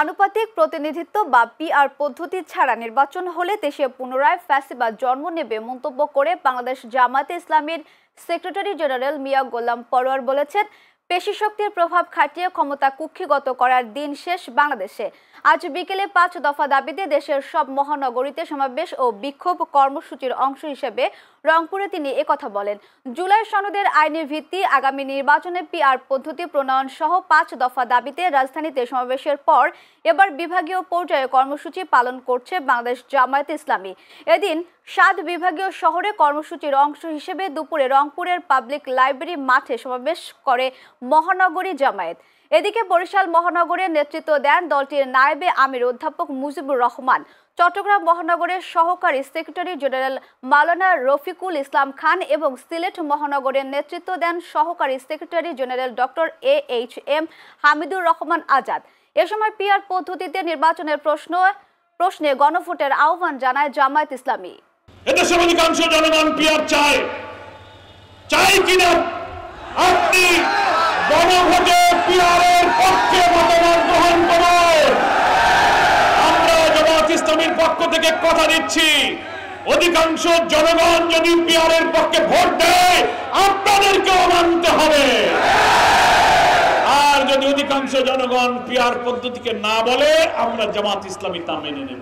আনুপাতিক প্রতিনিধিত্ব বা পিআর পদ্ধতি ছাড়া নির্বাচন হলে দেশে পুনরায় ফ্যাসিবাদ জন্ম নেবে মন্তব্য করে বাংলাদেশ জামায়াতে ইসলামীর সেক্রেটারি জেনারেল মিয়া গোলাম পরোয়ার বলেছেন, পেশি শক্তির প্রভাব খাটিয়ে ক্ষমতা কুক্ষিগত করার দিন শেষ বাংলাদেশে। আজ বিকেলে 5 দফা দাবিতে দেশের সব মহানগরীতে সমাবেশ ও বিক্ষোভ কর্মসূচির অংশ হিসেবে রংপুরে তিনি একথা বলেন। জুলাই সনদের আইনি ভিত্তি, আগামী নির্বাচনে পিআর পদ্ধতি প্রণয়ন সহ 5 দফা দাবিতে রাজধানীতে সমাবেশের পর এবার বিভাগীয় পর্যায়ে কর্মসূচি পালন করছে বাংলাদেশ জামায়াতে ইসলামী। এদিন 7 বিভাগীয় শহরে কর্মসূচির অংশ হিসেবে দুপুরে রংপুরের পাবলিক লাইব্রেরি মাঠে সমাবেশ করে মহানগরী জামায়াত। এদিকে বরিশাল মহানগরের নেতৃত্ব দেন দলটির নায়েবে আমির অধ্যাপক মুজিবুর রহমান। চট্টগ্রাম মহানগরের সহকারী সেক্রেটারি জেনারেল মাওলানা রফিকুল ইসলাম খান এবং সিলেট মহানগরের নেতৃত্ব দেন সহকারী secretary general doctor AHM Hamidur Rahman Azad. এ সময় পিআর পদ্ধতিতে নির্বাচনের প্রশ্নে গণভোটের আহ্বান জানায় জামায়াত ইসলামী। এদেশের অধিকাংশ জনগণ পিআর চায় কিনা আপনি গণভোটে পিআরের পক্ষে মতামত গ্রহণ করুন। আমরা জামায়াত ইসলামীর পক্ষ থেকে কথা দিচ্ছি, অধিকাংশ জনগণ যদি পিআরের পক্ষে ভোট দেয় আপনাদেরকেও মানতে হবে। আর যদি অধিকাংশ জনগণ পিআর পদ্ধতিকে না বলে আমরা জামায়াত ইসলামী তা মেনে নেব।